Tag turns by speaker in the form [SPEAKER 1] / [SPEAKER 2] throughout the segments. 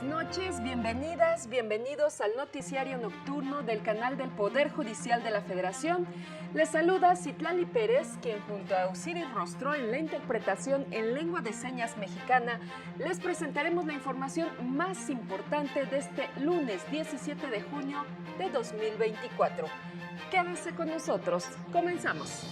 [SPEAKER 1] buenas noches, bienvenidas, bienvenidos al noticiario nocturno del canal del Poder Judicial de la Federación. Les saluda Citlali Pérez, quien junto a Osiris Rostro en la interpretación en lengua de señas mexicana, les presentaremos la información más importante de este lunes 17 de junio de 2024. Quédense con nosotros, comenzamos.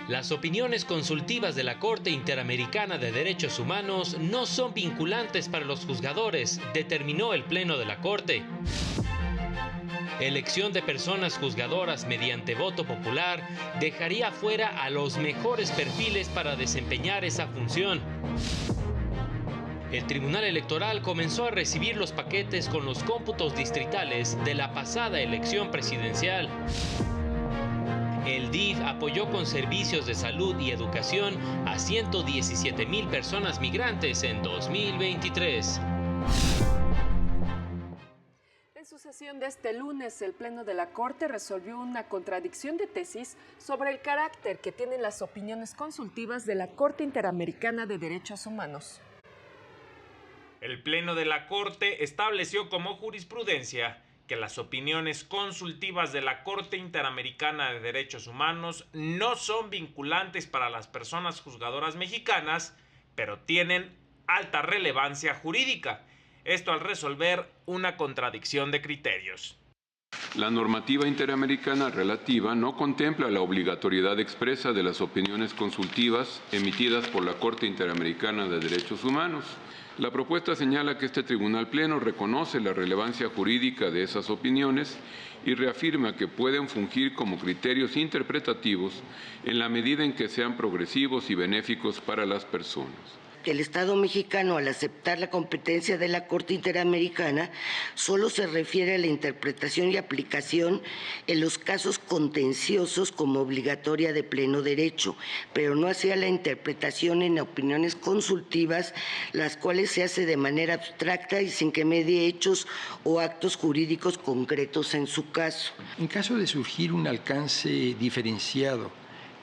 [SPEAKER 2] Las opiniones consultivas de la Corte Interamericana de Derechos Humanos no son vinculantes para los juzgadores, determinó el Pleno de la Corte. Elección de personas juzgadoras mediante voto popular dejaría fuera a los mejores perfiles para desempeñar esa función. El Tribunal Electoral comenzó a recibir los paquetes con los cómputos distritales de la pasada elección presidencial. El DIF apoyó con servicios de salud y educación a 117,000 personas migrantes en 2023.
[SPEAKER 1] En su sesión de este lunes, el Pleno de la Corte resolvió una contradicción de tesis sobre el carácter que tienen las opiniones consultivas de la Corte Interamericana de Derechos Humanos.
[SPEAKER 3] El Pleno de la Corte estableció como jurisprudencia que las opiniones consultivas de la Corte Interamericana de Derechos Humanos no son vinculantes para las personas juzgadoras mexicanas, pero tienen alta relevancia jurídica. Esto al resolver una contradicción de criterios.
[SPEAKER 4] La normativa interamericana relativa no contempla la obligatoriedad expresa de las opiniones consultivas emitidas por la Corte Interamericana de Derechos Humanos. La propuesta señala que este Tribunal Pleno reconoce la relevancia jurídica de esas opiniones y reafirma que pueden fungir como criterios interpretativos en la medida en que sean progresivos y benéficos para las personas.
[SPEAKER 5] El Estado mexicano, al aceptar la competencia de la Corte Interamericana, solo se refiere a la interpretación y aplicación en los casos contenciosos como obligatoria de pleno derecho, pero no hacia la interpretación en opiniones consultivas, las cuales se hace de manera abstracta y sin que medie hechos o actos jurídicos concretos en su caso.
[SPEAKER 6] En caso de surgir un alcance diferenciado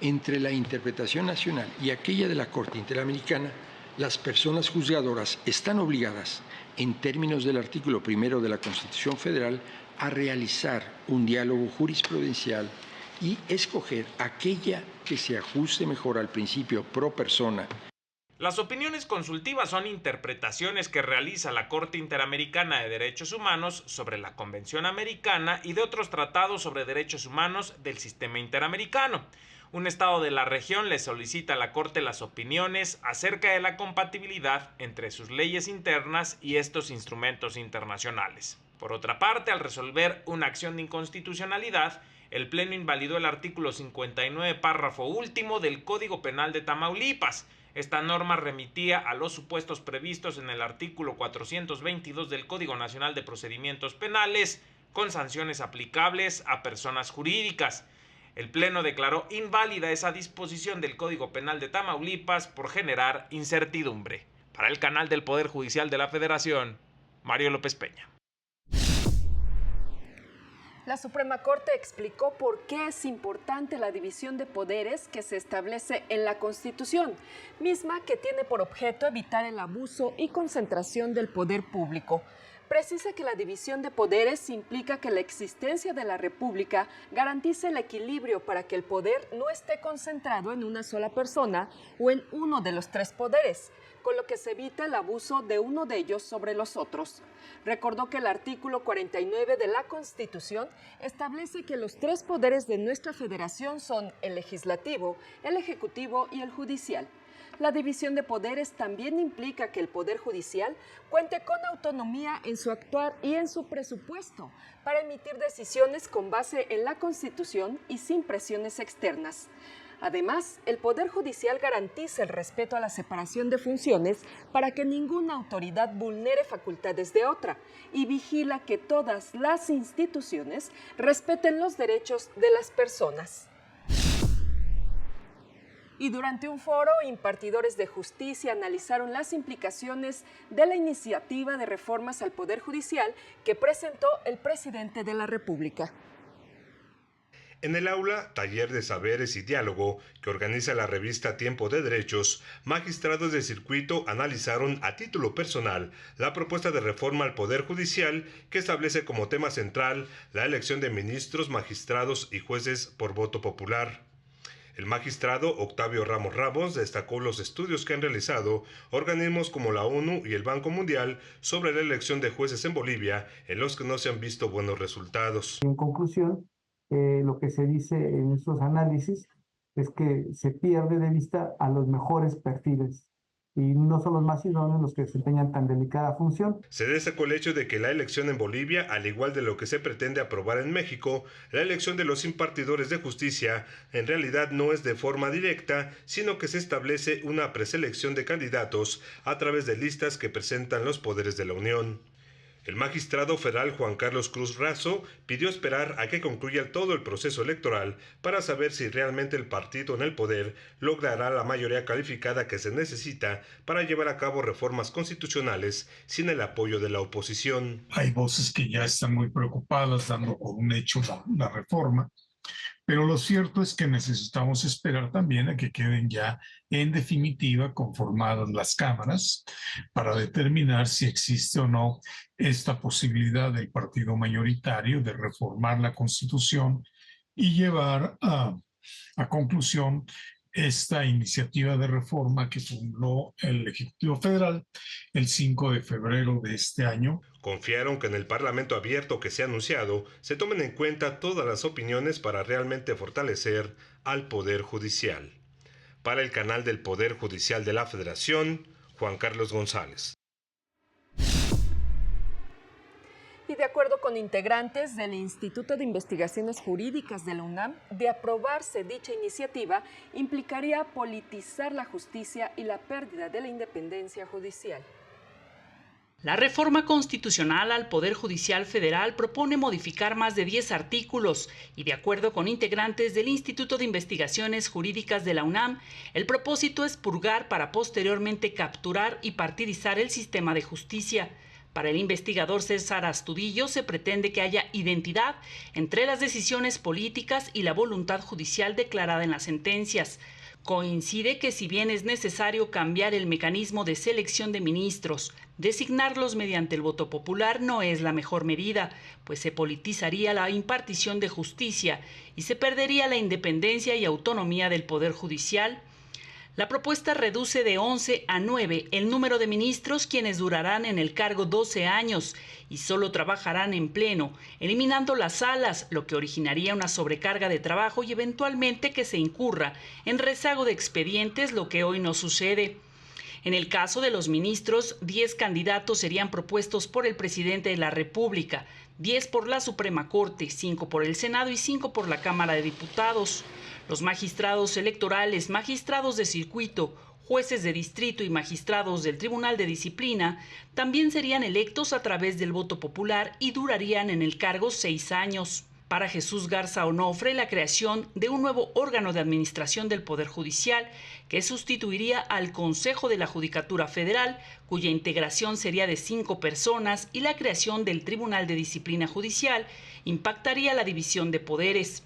[SPEAKER 6] entre la interpretación nacional y aquella de la Corte Interamericana, las personas juzgadoras están obligadas, en términos del artículo 1 de la Constitución Federal, a realizar un diálogo jurisprudencial y escoger aquella que se ajuste mejor al principio pro persona.
[SPEAKER 3] Las opiniones consultivas son interpretaciones que realiza la Corte Interamericana de Derechos Humanos sobre la Convención Americana y de otros tratados sobre derechos humanos del sistema interamericano. Un estado de la región le solicita a la Corte las opiniones acerca de la compatibilidad entre sus leyes internas y estos instrumentos internacionales. Por otra parte, al resolver una acción de inconstitucionalidad, el Pleno invalidó el artículo 59, párrafo último del Código Penal de Tamaulipas. Esta norma remitía a los supuestos previstos en el artículo 422 del Código Nacional de Procedimientos Penales, con sanciones aplicables a personas jurídicas. El Pleno declaró inválida esa disposición del Código Penal de Tamaulipas por generar incertidumbre. Para el canal del Poder Judicial de la Federación, Mario López Peña.
[SPEAKER 1] La Suprema Corte explicó por qué es importante la división de poderes que se establece en la Constitución, misma que tiene por objeto evitar el abuso y concentración del poder público. Precisa que la división de poderes implica que la existencia de la República garantice el equilibrio para que el poder no esté concentrado en una sola persona o en uno de los tres poderes, con lo que se evita el abuso de uno de ellos sobre los otros. Recordó que el artículo 49 de la Constitución establece que los tres poderes de nuestra federación son el legislativo, el ejecutivo y el judicial. La división de poderes también implica que el Poder Judicial cuente con autonomía en su actuar y en su presupuesto para emitir decisiones con base en la Constitución y sin presiones externas. Además, el Poder Judicial garantiza el respeto a la separación de funciones para que ninguna autoridad vulnere facultades de otra y vigila que todas las instituciones respeten los derechos de las personas. Y durante un foro, impartidores de justicia analizaron las implicaciones de la iniciativa de reformas al Poder Judicial que presentó el presidente de la República.
[SPEAKER 7] En el aula, taller de saberes y diálogo que organiza la revista Tiempo de Derechos, magistrados del circuito analizaron a título personal la propuesta de reforma al Poder Judicial que establece como tema central la elección de ministros, magistrados y jueces por voto popular. El magistrado Octavio Ramos Ramos destacó los estudios que han realizado organismos como la ONU y el Banco Mundial sobre la elección de jueces en Bolivia, en los que no se han visto buenos resultados.
[SPEAKER 8] En conclusión, lo que se dice en estos análisis es que se pierde de vista a los mejores perfiles y no son los más idóneos los que desempeñan tan delicada función.
[SPEAKER 7] Se destacó el hecho de que la elección en Bolivia, al igual de lo que se pretende aprobar en México, la elección de los impartidores de justicia en realidad no es de forma directa, sino que se establece una preselección de candidatos a través de listas que presentan los poderes de la Unión. El magistrado federal Juan Carlos Cruz Razo pidió esperar a que concluya todo el proceso electoral para saber si realmente el partido en el poder logrará la mayoría calificada que se necesita para llevar a cabo reformas constitucionales sin el apoyo de la oposición.
[SPEAKER 9] Hay voces que ya están muy preocupadas dando por un hecho la reforma, pero lo cierto es que necesitamos esperar también a que queden ya en definitiva conformadas las cámaras para determinar si existe o no esta posibilidad del partido mayoritario de reformar la Constitución y llevar a conclusión esta iniciativa de reforma que formuló el Ejecutivo Federal el 5 de febrero de este año.
[SPEAKER 7] Confiaron que en el Parlamento abierto que se ha anunciado se tomen en cuenta todas las opiniones para realmente fortalecer al Poder Judicial. Para el canal del Poder Judicial de la Federación, Juan Carlos González.
[SPEAKER 1] Y de acuerdo con integrantes del Instituto de Investigaciones Jurídicas de la UNAM, de aprobarse dicha iniciativa, implicaría politizar la justicia y la pérdida de la independencia judicial.
[SPEAKER 10] La reforma constitucional al Poder Judicial Federal propone modificar más de 10 artículos y, de acuerdo con integrantes del Instituto de Investigaciones Jurídicas de la UNAM, el propósito es purgar para posteriormente capturar y partidizar el sistema de justicia. Para el investigador César Astudillo, se pretende que haya identidad entre las decisiones políticas y la voluntad judicial declarada en las sentencias. Coincide que si bien es necesario cambiar el mecanismo de selección de ministros, designarlos mediante el voto popular no es la mejor medida, pues se politizaría la impartición de justicia y se perdería la independencia y autonomía del Poder Judicial. La propuesta reduce de 11 a 9 el número de ministros, quienes durarán en el cargo 12 años y solo trabajarán en pleno, eliminando las salas, lo que originaría una sobrecarga de trabajo y eventualmente que se incurra en rezago de expedientes, lo que hoy no sucede. En el caso de los ministros, 10 candidatos serían propuestos por el presidente de la República, 10 por la Suprema Corte, 5 por el Senado y 5 por la Cámara de Diputados. Los magistrados electorales, magistrados de circuito, jueces de distrito y magistrados del Tribunal de Disciplina también serían electos a través del voto popular y durarían en el cargo 6 años. Para Jesús Garza Onofre, la creación de un nuevo órgano de administración del Poder Judicial que sustituiría al Consejo de la Judicatura Federal, cuya integración sería de 5 personas, y la creación del Tribunal de Disciplina Judicial impactaría la división de poderes.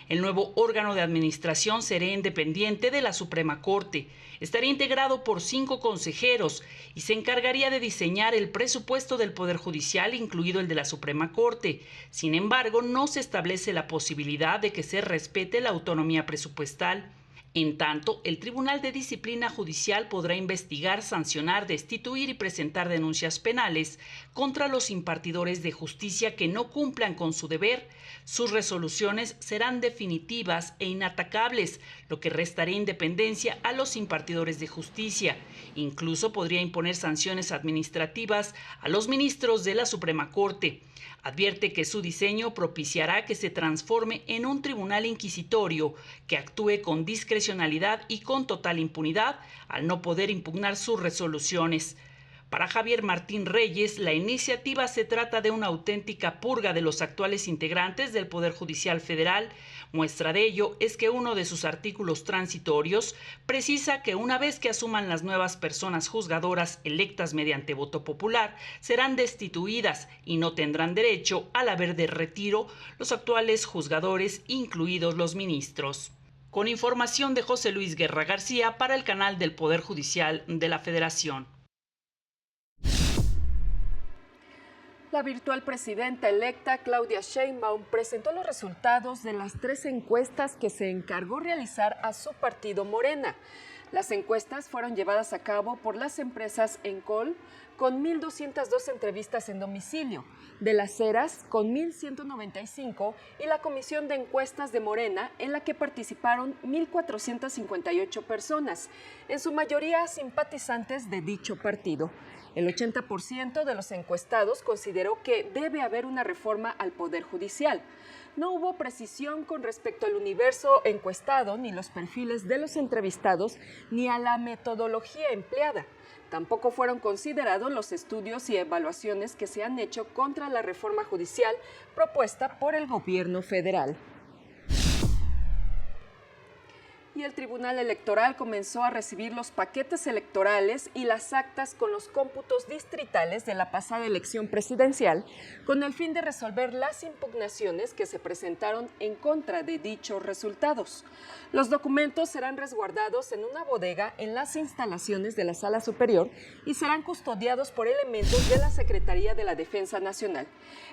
[SPEAKER 10] El nuevo órgano de administración será independiente de la Suprema Corte. Estaría integrado por 5 consejeros y se encargaría de diseñar el presupuesto del Poder Judicial, incluido el de la Suprema Corte. Sin embargo, no se establece la posibilidad de que se respete la autonomía presupuestal. En tanto, el Tribunal de Disciplina Judicial podrá investigar, sancionar, destituir y presentar denuncias penales contra los impartidores de justicia que no cumplan con su deber. Sus resoluciones serán definitivas e inatacables, lo que restaría independencia a los impartidores de justicia. Incluso podría imponer sanciones administrativas a los ministros de la Suprema Corte. Advierte que su diseño propiciará que se transforme en un tribunal inquisitorio que actúe con discrecionalidad y con total impunidad al no poder impugnar sus resoluciones. Para Javier Martín Reyes, la iniciativa se trata de una auténtica purga de los actuales integrantes del Poder Judicial Federal, Muestra de ello es que uno de sus artículos transitorios precisa que una vez que asuman las nuevas personas juzgadoras electas mediante voto popular, serán destituidas y no tendrán derecho al haber de retiro los actuales juzgadores, incluidos los ministros. Con información de José Luis Guerra García para el canal del Poder Judicial de la Federación.
[SPEAKER 1] La virtual presidenta electa Claudia Sheinbaum presentó los resultados de las 3 encuestas que se encargó realizar a su partido Morena. Las encuestas fueron llevadas a cabo por las empresas Encol, con 1.202 entrevistas en domicilio, de Las Heras, con 1.195, y la Comisión de Encuestas de Morena, en la que participaron 1.458 personas, en su mayoría simpatizantes de dicho partido. El 80% de los encuestados consideró que debe haber una reforma al Poder Judicial. No hubo precisión con respecto al universo encuestado, ni los perfiles de los entrevistados, ni a la metodología empleada. Tampoco fueron considerados los estudios y evaluaciones que se han hecho contra la reforma judicial propuesta por el gobierno federal. Y el Tribunal Electoral comenzó a recibir los paquetes electorales y las actas con los cómputos distritales de la pasada elección presidencial, con el fin de resolver las impugnaciones que se presentaron en contra de dichos resultados. Los documentos serán resguardados en una bodega en las instalaciones de la Sala Superior y serán custodiados por elementos de la Secretaría de la Defensa Nacional.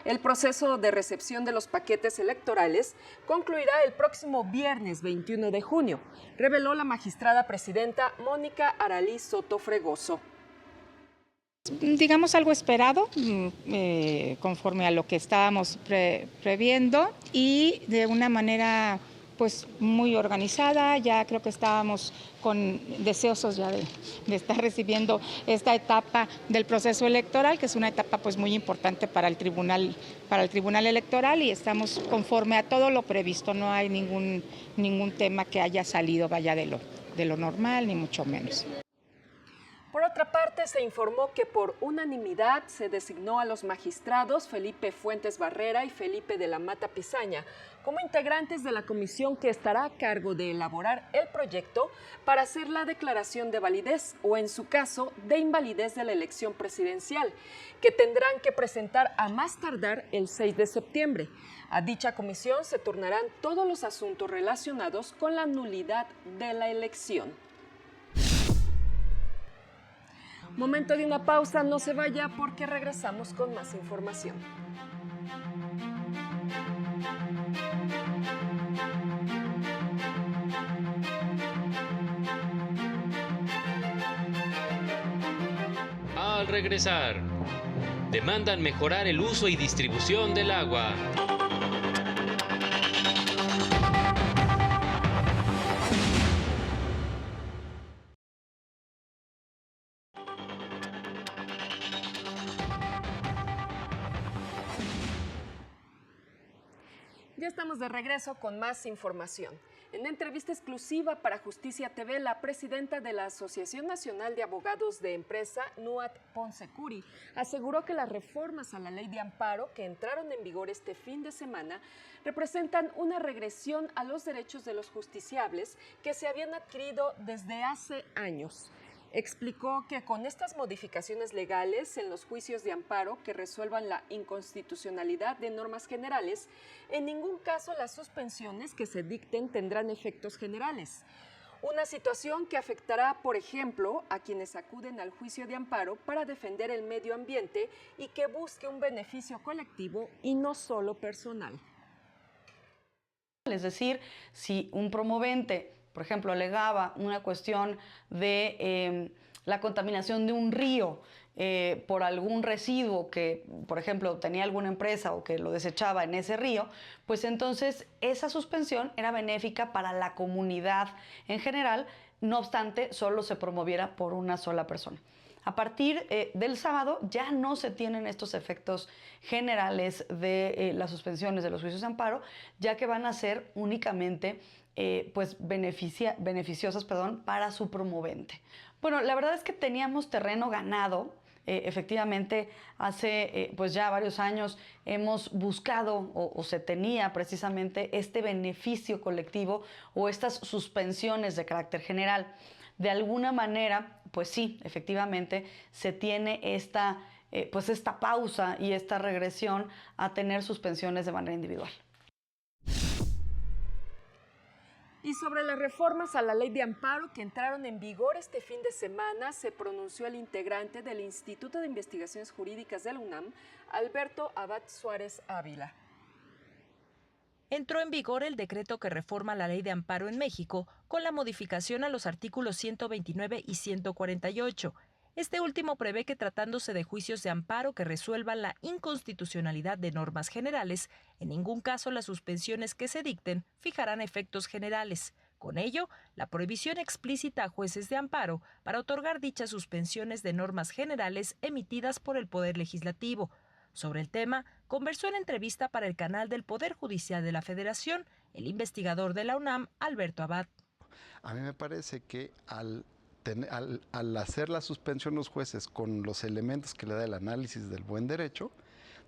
[SPEAKER 1] El proceso de recepción de los paquetes electorales concluirá el próximo viernes 21 de junio. Reveló la magistrada presidenta Mónica Aralí Soto Fregoso.
[SPEAKER 11] Digamos algo esperado, conforme a lo que estábamos previendo, y de una manera pues muy organizada. Ya creo que estábamos deseosos ya de estar recibiendo esta etapa del proceso electoral, que es una etapa pues muy importante para el tribunal electoral, y estamos conforme a todo lo previsto. No hay ningún tema que haya salido vaya de lo normal, ni mucho menos.
[SPEAKER 1] Por otra parte, se informó que por unanimidad se designó a los magistrados Felipe Fuentes Barrera y Felipe de la Mata Pizaña como integrantes de la comisión que estará a cargo de elaborar el proyecto para hacer la declaración de validez o, en su caso, de invalidez de la elección presidencial, que tendrán que presentar a más tardar el 6 de septiembre. A dicha comisión se turnarán todos los asuntos relacionados con la nulidad de la elección. Momento de una pausa, no se vaya porque regresamos con más información.
[SPEAKER 2] Al regresar, demandan mejorar el uso y distribución del agua.
[SPEAKER 1] Ya estamos de regreso con más información. En entrevista exclusiva para Justicia TV, la presidenta de la Asociación Nacional de Abogados de Empresa, Nuat Ponsecuri, aseguró que las reformas a la ley de amparo que entraron en vigor este fin de semana representan una regresión a los derechos de los justiciables que se habían adquirido desde hace años. Explicó que con estas modificaciones legales en los juicios de amparo que resuelvan la inconstitucionalidad de normas generales, en ningún caso las suspensiones que se dicten tendrán efectos generales. Una situación que afectará, por ejemplo, a quienes acuden al juicio de amparo para defender el medio ambiente y que busque un beneficio colectivo y no solo personal.
[SPEAKER 12] Es decir, si un promovente, por ejemplo, alegaba una cuestión de la contaminación de un río por algún residuo que, por ejemplo, tenía alguna empresa o que lo desechaba en ese río, pues entonces esa suspensión era benéfica para la comunidad en general, no obstante, solo se promoviera por una sola persona. A partir del sábado ya no se tienen estos efectos generales de las suspensiones de los juicios de amparo, ya que van a ser únicamente pues beneficiosas para su promovente. Bueno, la verdad es que teníamos terreno ganado efectivamente hace pues ya varios años hemos buscado o se tenía precisamente este beneficio colectivo o estas suspensiones de carácter general. De alguna manera, pues sí, efectivamente se tiene esta pausa y esta regresión a tener suspensiones de manera individual.
[SPEAKER 1] Y sobre las reformas a la ley de amparo que entraron en vigor este fin de semana, se pronunció el integrante del Instituto de Investigaciones Jurídicas de la UNAM, Alberto Abad Suárez Ávila.
[SPEAKER 13] Entró en vigor el decreto que reforma la ley de amparo en México con la modificación a los artículos 129 y 148. Este último prevé que tratándose de juicios de amparo que resuelvan la inconstitucionalidad de normas generales, en ningún caso las suspensiones que se dicten fijarán efectos generales. Con ello, la prohibición explícita a jueces de amparo para otorgar dichas suspensiones de normas generales emitidas por el Poder Legislativo. Sobre el tema, conversó en entrevista para el canal del Poder Judicial de la Federación el investigador de la UNAM, Alberto Abad.
[SPEAKER 14] A mí me parece que al hacer la suspensión los jueces con los elementos que le da el análisis del buen derecho,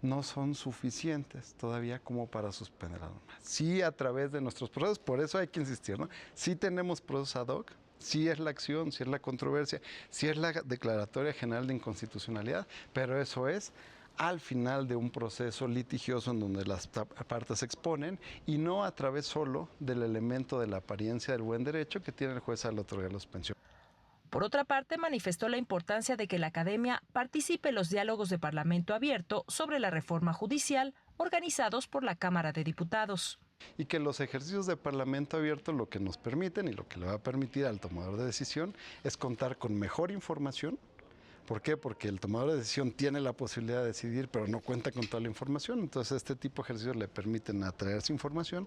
[SPEAKER 14] no son suficientes todavía como para suspender la norma. Sí, a través de nuestros procesos, por eso hay que insistir, ¿no? Sí tenemos procesos ad hoc, sí es la acción, sí es la controversia, sí es la declaratoria general de inconstitucionalidad, pero eso es al final de un proceso litigioso en donde las partes se exponen y no a través solo del elemento de la apariencia del buen derecho que tiene el juez al otorgar la suspensión.
[SPEAKER 13] Por otra parte, manifestó la importancia de que la academia participe en los diálogos de Parlamento abierto sobre la reforma judicial organizados por la Cámara de Diputados.
[SPEAKER 14] Y que los ejercicios de Parlamento abierto lo que nos permiten y lo que le va a permitir al tomador de decisión es contar con mejor información. ¿Por qué? Porque el tomador de decisión tiene la posibilidad de decidir, pero no cuenta con toda la información. Entonces, este tipo de ejercicios le permiten atraerse información.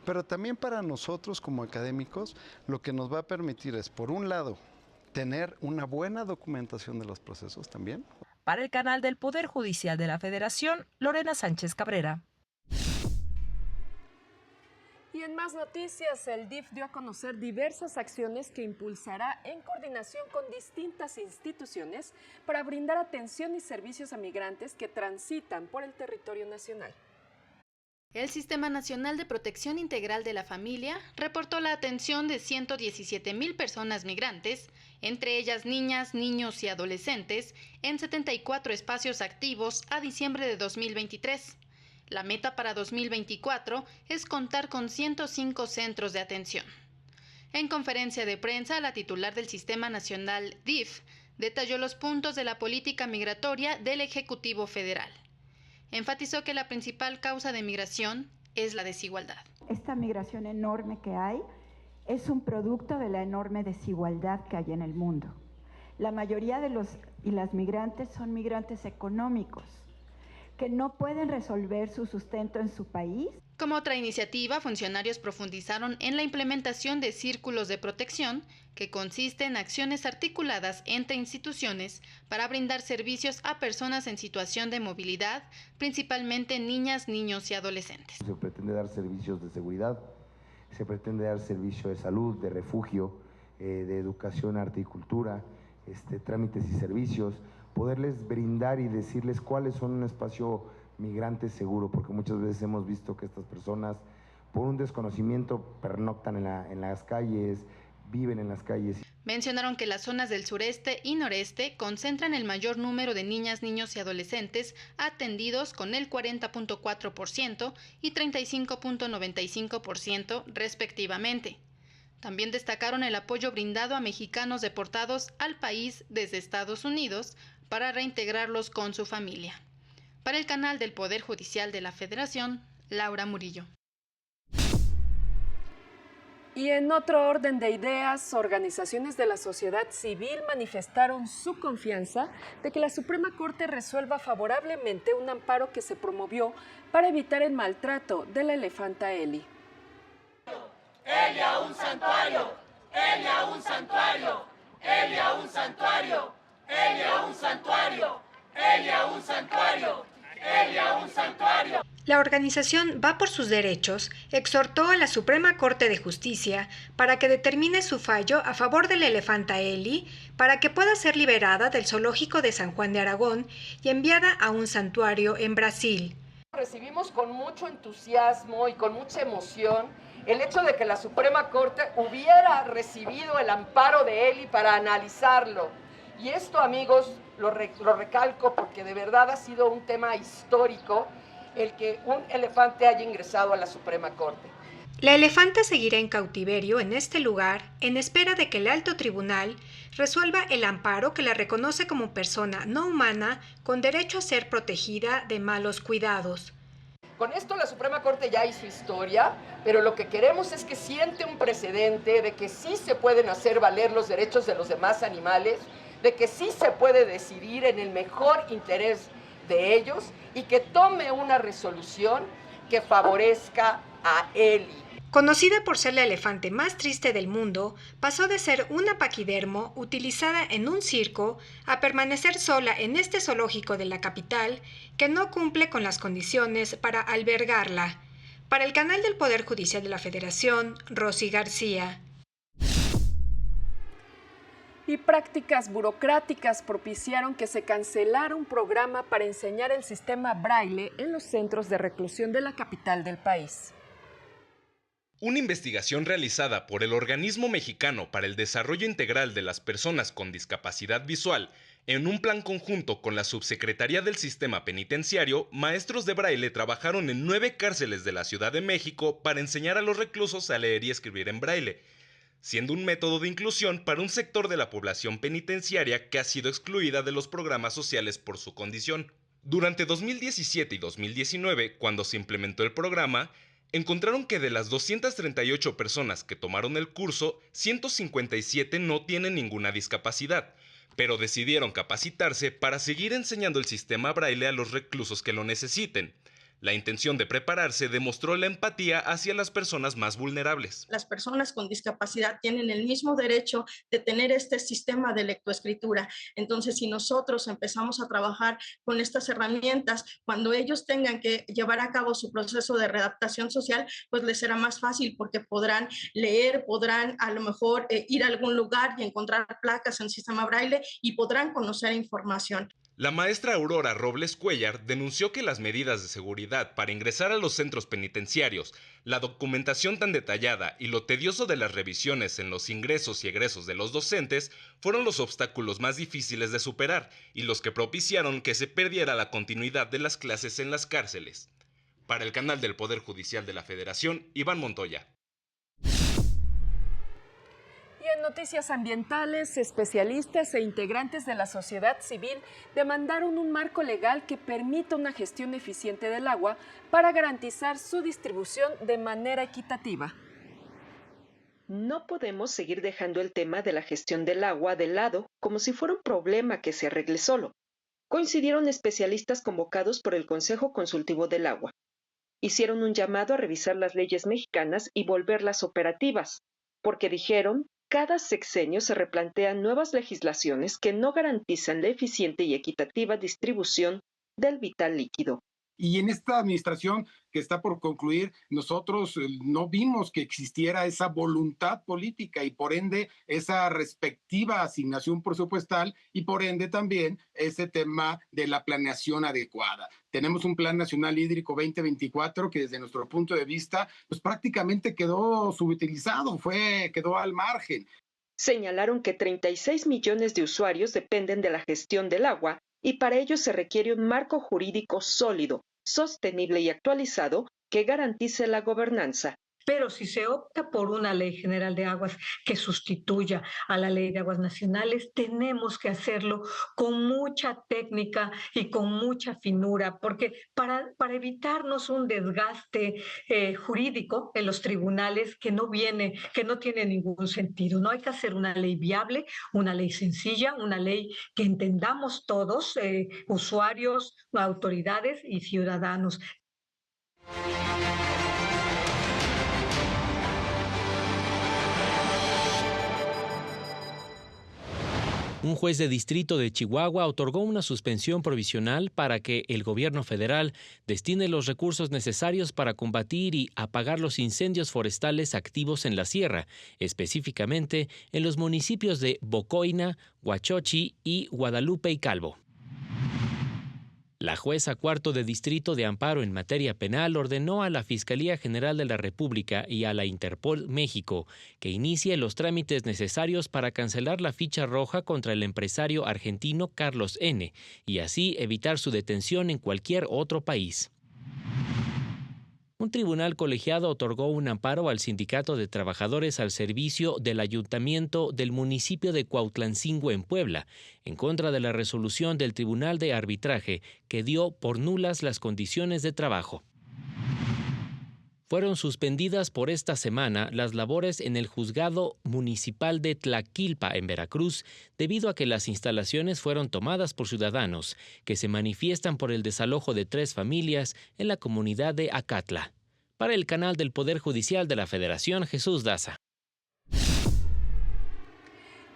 [SPEAKER 14] Pero también para nosotros como académicos, lo que nos va a permitir es, por un lado, tener una buena documentación de los procesos también.
[SPEAKER 13] Para el canal del Poder Judicial de la Federación, Lorena Sánchez Cabrera.
[SPEAKER 1] Y en más noticias, el DIF dio a conocer diversas acciones que impulsará en coordinación con distintas instituciones para brindar atención y servicios a migrantes que transitan por el territorio nacional.
[SPEAKER 15] El Sistema Nacional de Protección Integral de la Familia reportó la atención de 117,000 personas migrantes, entre ellas niñas, niños y adolescentes, en 74 espacios activos a diciembre de 2023. La meta para 2024 es contar con 105 centros de atención. En conferencia de prensa, la titular del Sistema Nacional DIF detalló los puntos de la política migratoria del Ejecutivo Federal. Enfatizó que la principal causa de migración es la desigualdad.
[SPEAKER 16] Esta migración enorme que hay es un producto de la enorme desigualdad que hay en el mundo. La mayoría de los y las migrantes son migrantes económicos que no pueden resolver su sustento en su país.
[SPEAKER 15] Como otra iniciativa, funcionarios profundizaron en la implementación de círculos de protección, que consiste en acciones articuladas entre instituciones para brindar servicios a personas en situación de movilidad, principalmente niñas, niños y adolescentes.
[SPEAKER 17] Se pretende dar servicios de seguridad, se pretende dar servicio de salud, de refugio, de educación, arte y cultura, trámites y servicios, poderles brindar y decirles cuáles son un espacio migrante seguro, porque muchas veces hemos visto que estas personas, por un desconocimiento, pernoctan en las calles, viven en las calles.
[SPEAKER 15] Mencionaron que las zonas del sureste y noreste concentran el mayor número de niñas, niños y adolescentes atendidos con el 40.4% y 35.95% respectivamente. También destacaron el apoyo brindado a mexicanos deportados al país desde Estados Unidos para reintegrarlos con su familia. Para el canal del Poder Judicial de la Federación, Laura Murillo.
[SPEAKER 1] Y en otro orden de ideas, organizaciones de la sociedad civil manifestaron su confianza de que la Suprema Corte resuelva favorablemente un amparo que se promovió para evitar el maltrato de la elefanta Eli.
[SPEAKER 18] Elia un santuario, Elia un santuario, Elia un santuario, Elia un santuario, Elia un santuario, Elia un santuario.
[SPEAKER 19] La organización Va por sus Derechos exhortó a la Suprema Corte de Justicia para que determine su fallo a favor de la elefanta Eli para que pueda ser liberada del zoológico de San Juan de Aragón y enviada a un santuario en Brasil.
[SPEAKER 1] Recibimos con mucho entusiasmo y con mucha emoción el hecho de que la Suprema Corte hubiera recibido el amparo de Eli para analizarlo. Y esto, amigos, lo recalco porque de verdad ha sido un tema histórico el que un elefante haya ingresado a la Suprema Corte.
[SPEAKER 19] La elefanta seguirá en cautiverio en este lugar en espera de que el alto tribunal resuelva el amparo que la reconoce como persona no humana con derecho a ser protegida de malos cuidados.
[SPEAKER 1] Con esto la Suprema Corte ya hizo historia, pero lo que queremos es que siente un precedente de que sí se pueden hacer valer los derechos de los demás animales, de que sí se puede decidir en el mejor interés de ellos y que tome una resolución que favorezca a Eli.
[SPEAKER 19] Conocida por ser la elefante más triste del mundo, pasó de ser una paquidermo utilizada en un circo a permanecer sola en este zoológico de la capital que no cumple con las condiciones para albergarla. Para el canal del Poder Judicial de la Federación, Rosy García.
[SPEAKER 1] Y prácticas burocráticas propiciaron que se cancelara un programa para enseñar el sistema Braille en los centros de reclusión de la capital del país.
[SPEAKER 20] Una investigación realizada por el Organismo Mexicano para el Desarrollo Integral de las Personas con Discapacidad Visual, en un plan conjunto con la Subsecretaría del Sistema Penitenciario, maestros de Braille trabajaron en 9 cárceles de la Ciudad de México para enseñar a los reclusos a leer y escribir en Braille, siendo un método de inclusión para un sector de la población penitenciaria que ha sido excluida de los programas sociales por su condición. Durante 2017 y 2019, cuando se implementó el programa, encontraron que de las 238 personas que tomaron el curso, 157 no tienen ninguna discapacidad, pero decidieron capacitarse para seguir enseñando el sistema Braille a los reclusos que lo necesiten. La intención de prepararse demostró la empatía hacia las personas más vulnerables.
[SPEAKER 21] Las personas con discapacidad tienen el mismo derecho de tener este sistema de lectoescritura. Entonces, si nosotros empezamos a trabajar con estas herramientas, cuando ellos tengan que llevar a cabo su proceso de readaptación social, pues les será más fácil porque podrán leer, podrán a lo mejor ir a algún lugar y encontrar placas en sistema Braille y podrán conocer información.
[SPEAKER 20] La maestra Aurora Robles Cuellar denunció que las medidas de seguridad para ingresar a los centros penitenciarios, la documentación tan detallada y lo tedioso de las revisiones en los ingresos y egresos de los docentes fueron los obstáculos más difíciles de superar y los que propiciaron que se perdiera la continuidad de las clases en las cárceles. Para el canal del Poder Judicial de la Federación, Iván Montoya.
[SPEAKER 1] Y en noticias ambientales, especialistas e integrantes de la sociedad civil demandaron un marco legal que permita una gestión eficiente del agua para garantizar su distribución de manera equitativa.
[SPEAKER 22] No podemos seguir dejando el tema de la gestión del agua de lado como si fuera un problema que se arregle solo. Coincidieron especialistas convocados por el Consejo Consultivo del Agua. Hicieron un llamado a revisar las leyes mexicanas y volverlas operativas, porque dijeron, cada sexenio se replantean nuevas legislaciones que no garantizan la eficiente y equitativa distribución del vital líquido.
[SPEAKER 23] Y en esta administración que está por concluir, nosotros no vimos que existiera esa voluntad política y por ende esa respectiva asignación presupuestal y por ende también ese tema de la planeación adecuada. Tenemos un Plan Nacional Hídrico 2024 que desde nuestro punto de vista pues prácticamente quedó subutilizado, quedó al margen.
[SPEAKER 22] Señalaron que 36 millones de usuarios dependen de la gestión del agua y para ello se requiere un marco jurídico sólido, sostenible y actualizado que garantice la gobernanza.
[SPEAKER 24] Pero si se opta por una ley general de aguas que sustituya a la ley de aguas nacionales, tenemos que hacerlo con mucha técnica y con mucha finura, porque para evitarnos un desgaste jurídico en los tribunales que no tiene ningún sentido. No hay que hacer una ley viable, una ley sencilla, una ley que entendamos todos, usuarios, autoridades y ciudadanos.
[SPEAKER 2] Un juez de distrito de Chihuahua otorgó una suspensión provisional para que el gobierno federal destine los recursos necesarios para combatir y apagar los incendios forestales activos en la sierra, específicamente en los municipios de Bocoina, Huachochi y Guadalupe y Calvo. La jueza cuarto de Distrito de Amparo en materia penal ordenó a la Fiscalía General de la República y a la Interpol México que inicie los trámites necesarios para cancelar la ficha roja contra el empresario argentino Carlos N. y así evitar su detención en cualquier otro país. Un tribunal colegiado otorgó un amparo al Sindicato de Trabajadores al Servicio del Ayuntamiento del municipio de Cuautlancingo en Puebla, en contra de la resolución del Tribunal de Arbitraje que dio por nulas las condiciones de trabajo. Fueron suspendidas por esta semana las labores en el Juzgado Municipal de Tlaquilpa, en Veracruz, debido a que las instalaciones fueron tomadas por ciudadanos que se manifiestan por el desalojo de 3 familias en la comunidad de Acatla. Para el canal del Poder Judicial de la Federación, Jesús Daza.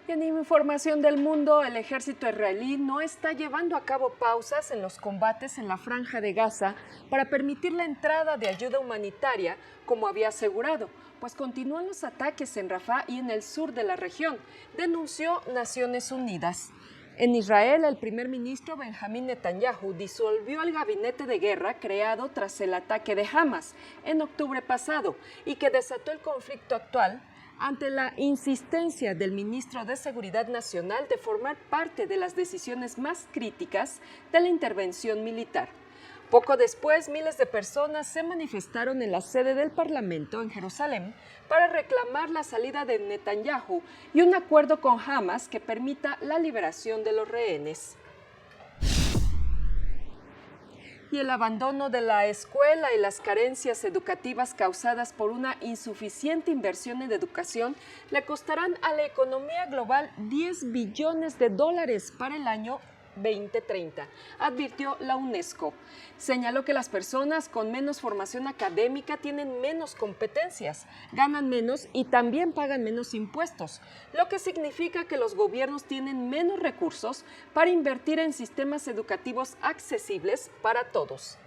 [SPEAKER 1] Y en información del mundo, el ejército israelí no está llevando a cabo pausas en los combates en la Franja de Gaza para permitir la entrada de ayuda humanitaria, como había asegurado, pues continúan los ataques en Rafah y en el sur de la región, denunció Naciones Unidas. En Israel, el primer ministro Benjamín Netanyahu disolvió el gabinete de guerra creado tras el ataque de Hamas en octubre pasado y que desató el conflicto actual ante la insistencia del ministro de Seguridad Nacional de formar parte de las decisiones más críticas de la intervención militar. Poco después, miles de personas se manifestaron en la sede del Parlamento en Jerusalén para reclamar la salida de Netanyahu y un acuerdo con Hamas que permita la liberación de los rehenes. Y el abandono de la escuela y las carencias educativas causadas por una insuficiente inversión en educación le costarán a la economía global $10 billones para el año 2030, advirtió la UNESCO. Señaló que las personas con menos formación académica tienen menos competencias, ganan menos y también pagan menos impuestos, lo que significa que los gobiernos tienen menos recursos para invertir en sistemas educativos accesibles para todos.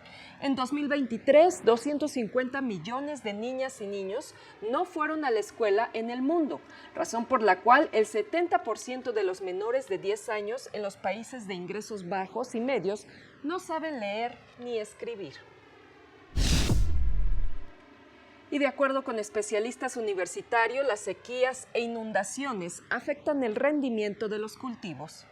[SPEAKER 1] En 2023, 250 millones de niñas y niños no fueron a la escuela en el mundo, razón por la cual el 70% de los menores de 10 años en los países de ingresos bajos y medios no saben leer ni escribir. Y de acuerdo con especialistas universitarios, las sequías e inundaciones afectan el rendimiento de los cultivos.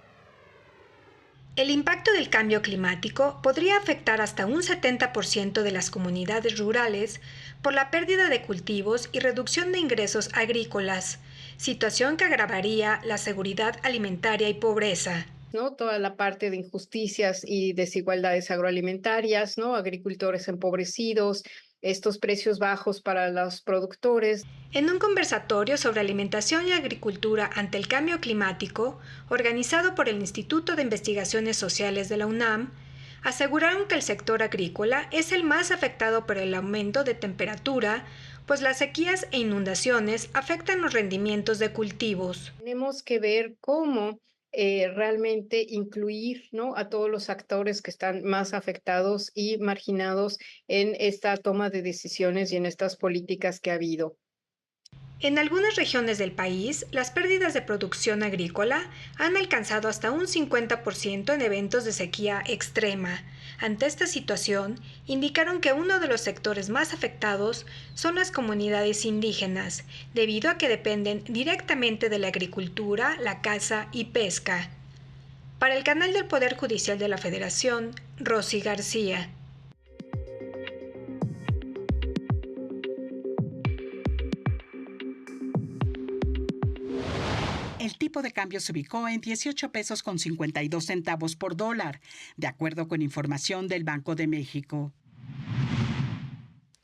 [SPEAKER 19] El impacto del cambio climático podría afectar hasta un 70% de las comunidades rurales por la pérdida de cultivos y reducción de ingresos agrícolas, situación que agravaría la seguridad alimentaria y pobreza.
[SPEAKER 3] ¿No? Toda la parte de injusticias y desigualdades agroalimentarias, ¿no? Agricultores empobrecidos, estos precios bajos para los productores.
[SPEAKER 19] En un conversatorio sobre alimentación y agricultura ante el cambio climático, organizado por el Instituto de Investigaciones Sociales de la UNAM, aseguraron que el sector agrícola es el más afectado por el aumento de temperatura, pues las sequías e inundaciones afectan los rendimientos de cultivos.
[SPEAKER 3] Tenemos que ver cómo realmente incluir, ¿no? a todos los actores que están más afectados y marginados en esta toma de decisiones y en estas políticas que ha habido.
[SPEAKER 19] En algunas regiones del país, las pérdidas de producción agrícola han alcanzado hasta un 50% en eventos de sequía extrema. Ante esta situación, indicaron que uno de los sectores más afectados son las comunidades indígenas, debido a que dependen directamente de la agricultura, la caza y pesca. Para el canal del Poder Judicial de la Federación, Rosy García.
[SPEAKER 4] El tipo de cambio se ubicó en 18 pesos con 52 centavos por dólar, de acuerdo con información del Banco de México.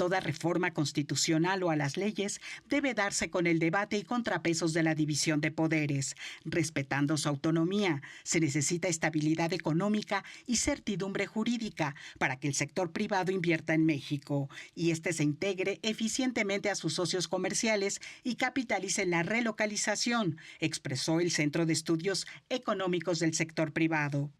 [SPEAKER 4] Toda reforma constitucional o a las leyes debe darse con el debate y contrapesos de la división de poderes, respetando su autonomía. Se necesita estabilidad económica y certidumbre jurídica para que el sector privado invierta en México y este se integre eficientemente a sus socios comerciales y capitalice la relocalización, expresó el Centro de Estudios Económicos del Sector Privado.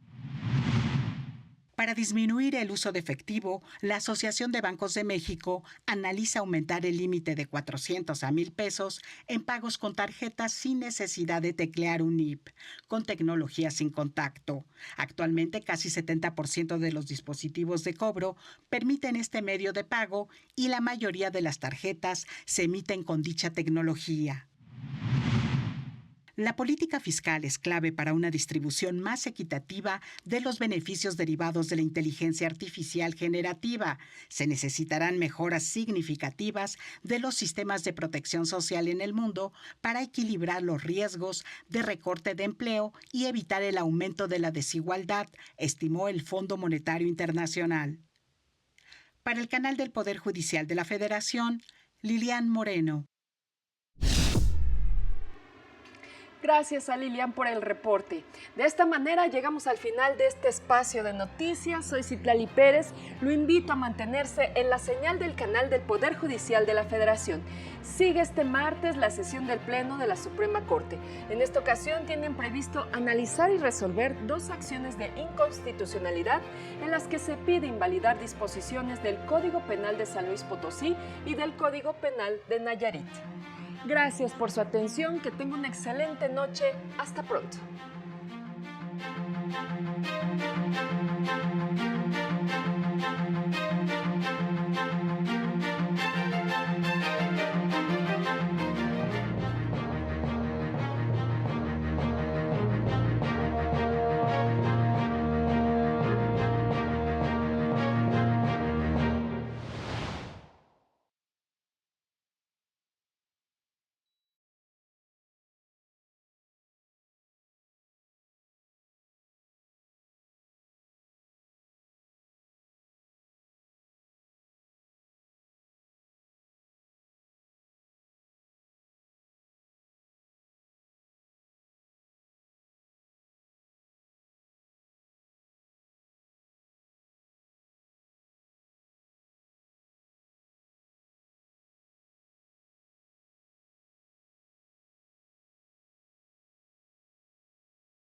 [SPEAKER 4] Para disminuir el uso de efectivo, la Asociación de Bancos de México analiza aumentar el límite de 400 a 1,000 pesos en pagos con tarjetas sin necesidad de teclear un NIP, con tecnología sin contacto. Actualmente, casi 70% de los dispositivos de cobro permiten este medio de pago y la mayoría de las tarjetas se emiten con dicha tecnología. La política fiscal es clave para una distribución más equitativa de los beneficios derivados de la inteligencia artificial generativa. Se necesitarán mejoras significativas de los sistemas de protección social en el mundo para equilibrar los riesgos de recorte de empleo y evitar el aumento de la desigualdad, estimó el Fondo Monetario Internacional. Para el canal del Poder Judicial de la Federación, Lilian Moreno.
[SPEAKER 1] Gracias a Lilian por el reporte. De esta manera llegamos al final de este espacio de noticias. Soy Citlali Pérez. Lo invito a mantenerse en la señal del canal del Poder Judicial de la Federación. Sigue este martes la sesión del Pleno de la Suprema Corte. En esta ocasión tienen previsto analizar y resolver 2 acciones de inconstitucionalidad en las que se pide invalidar disposiciones del Código Penal de San Luis Potosí y del Código Penal de Nayarit. Gracias por su atención, que tenga una excelente noche. Hasta pronto.